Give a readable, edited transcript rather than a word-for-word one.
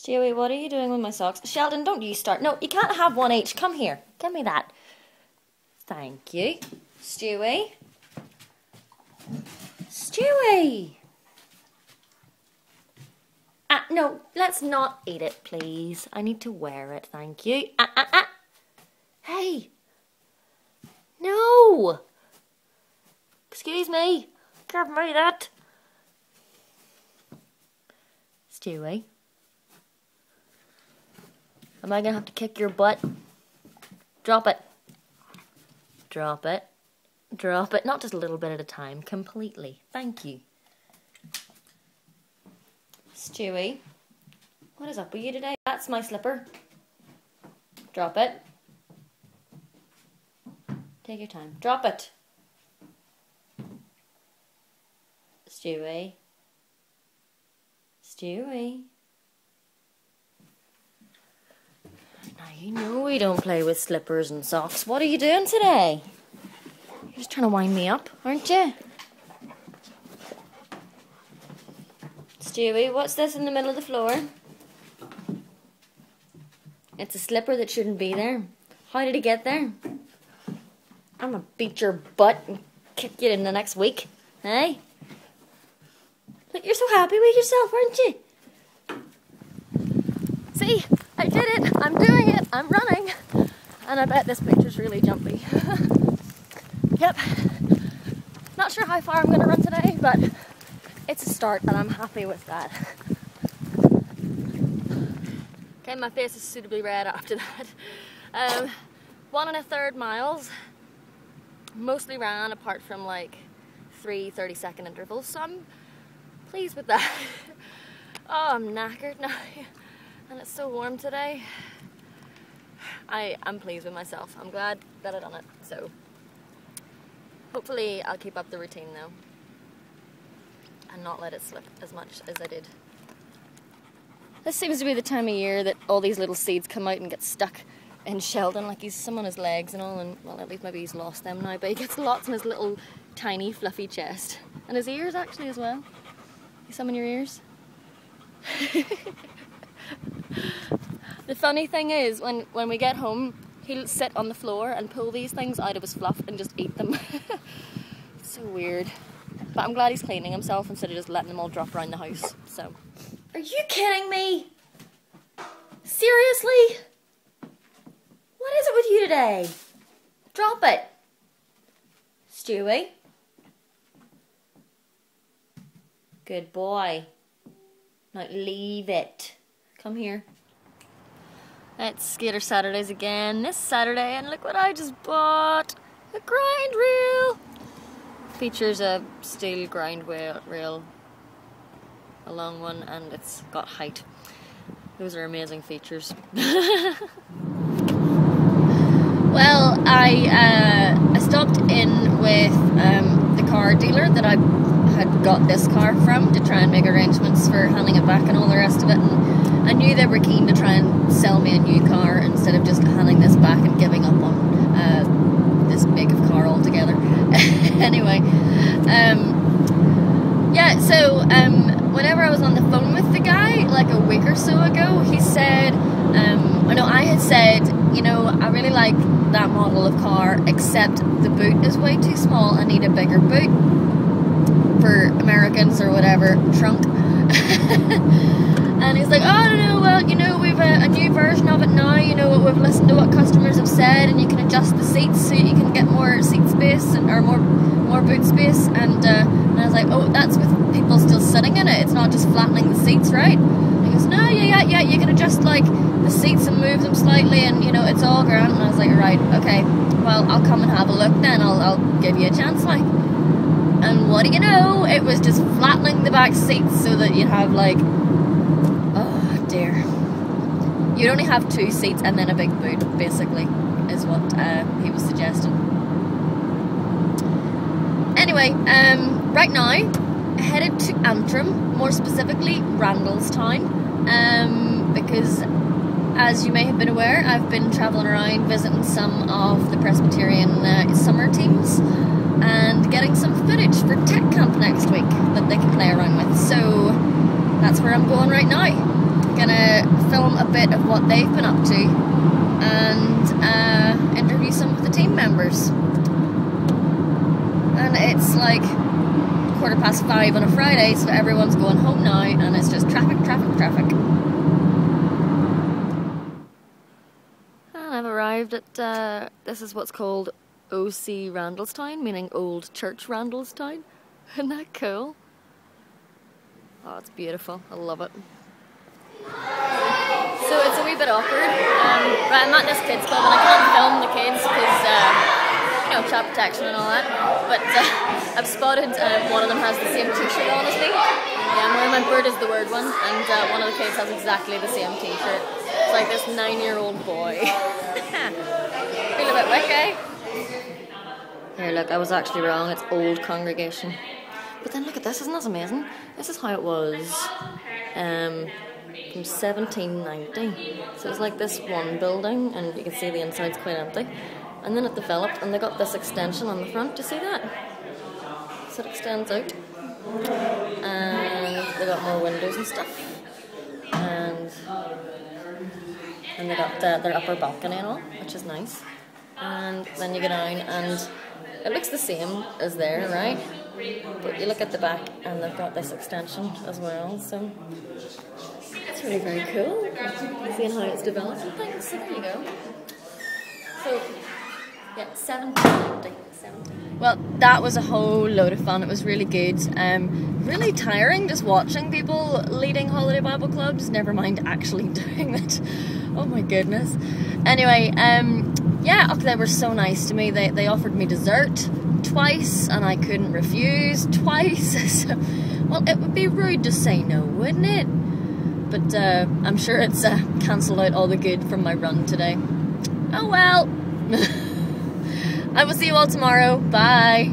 Stewie, what are you doing with my socks? Sheldon, don't you start. No, you can't have one each. Come here. Give me that. Thank you. Stewie. Stewie! No, let's not eat it, please. I need to wear it, thank you. Hey! No! Excuse me. Give me that. Stewie. Am I going to have to kick your butt? Drop it. Drop it. Drop it. Not just a little bit at a time. Completely. Thank you. Stewie. What is up with you today? That's my slipper. Drop it. Take your time. Drop it. Stewie. Stewie. Now you know we don't play with slippers and socks. What are you doing today? You're just trying to wind me up, aren't you? Stewie, what's this in the middle of the floor? It's a slipper that shouldn't be there. How did it get there? I'm gonna beat your butt and kick you in the next week. Hey? Look, you're so happy with yourself, aren't you? See? I did it! I'm doing it! I'm running! And I bet this picture's really jumpy. Yep. Not sure how far I'm gonna run today, but it's a start and I'm happy with that. Okay, my face is suitably red after that. 1 1/3 miles. Mostly ran apart from like 3 30-second intervals, so I'm pleased with that. Oh, I'm knackered now. And it's so warm today. I'm pleased with myself. I'm glad that I done it. So hopefully I'll keep up the routine though. And not let it slip as much as I did. This seems to be the time of year that all these little seeds come out and get stuck in Sheldon. Like he's some on his legs and all, and well, at least maybe he's lost them now, but he gets lots in his little tiny fluffy chest. And his ears actually as well. You some in your ears? The funny thing is, when we get home, he'll sit on the floor and pull these things out of his fluff and just eat them. It's so weird. But I'm glad he's cleaning himself instead of just letting them all drop around the house. So, are you kidding me? Seriously? What is it with you today? Drop it. Stewie. Good boy. Now leave it. Come here. It's Skater Saturdays again this Saturday, and look what I just bought. A grind reel. Features a steel grind reel, a long one, and it's got height. Those are amazing features. Well, I stopped in with the car dealer that I had got this car from to try and make arrangements for handing it back and all the rest of it, and I knew they were keen to try and sell me a new car instead of just handing this back and giving up on this big of car altogether. Anyway, yeah, so whenever I was on the phone with the guy like a week or so ago, he said, I had said, I really like that model of car, except the boot is way too small. I need a bigger boot for Americans or whatever, trunk. And he's like, oh, no, well, we've a new version of it now, we've listened to what customers have said, and you can adjust the seats so you can get more seat space, or more boot space, and I was like, oh, that's with people still sitting in it, it's not just flattening the seats, right? And he goes, no, yeah, you can adjust, like, the seats and move them slightly, and, it's all grand. And I was like, right, okay, well, I'll come and have a look then, I'll give you a chance, like. And what do you know, it was just flattening the back seats so that you'd have, like, oh, dear. You'd only have 2 seats and then a big boot, basically, is what he was suggesting. Anyway, right now, headed to Antrim, more specifically Randallstown, because, as you may have been aware, I've been travelling around visiting some of the Presbyterian summer teams and getting some footage for Tech Camp next week that they can play around with. So that's where I'm going right now. gonna film a bit of what they've been up to and interview some of the team members. And it's like 5:15 on a Friday, so everyone's going home now, and it's just traffic. And I've arrived at, this is what's called OC Randalstown, meaning Old Church Randalstown. Isn't that cool? Oh, it's beautiful. I love it. So it's a wee bit awkward. Right, I'm at this kids club and I can't film the kids because, you know, child protection and all that. But I've spotted one of them has the same t-shirt on as me. Yeah, I'm wearing my Bird is the Word one, and one of the kids has exactly the same t-shirt. It's like this 9-year-old boy. Feel a bit wick, eh? Here, look, I was actually wrong. It's Old Congregation. But then look at this, isn't this amazing? This is how it was from 1790. So it's like this one building, and you can see the inside's quite empty. And then it developed, and they got this extension on the front. Do you see that? So it extends out. And they got more windows and stuff. And they got their upper balcony and all, which is nice. And then you go down, and it looks the same as there, right? But you look at the back, and they've got this extension as well, so it's really very cool. Seeing how it's developed and things, so there you go. So, yeah, 1790. Well, that was a whole load of fun. It was really good. Really tiring just watching people leading holiday Bible clubs, never mind actually doing it. Oh my goodness. Anyway, yeah, they were so nice to me. They offered me dessert twice and I couldn't refuse twice. So, well, it would be rude to say no, wouldn't it? But I'm sure it's cancelled out all the good from my run today. Oh well. I will see you all tomorrow. Bye.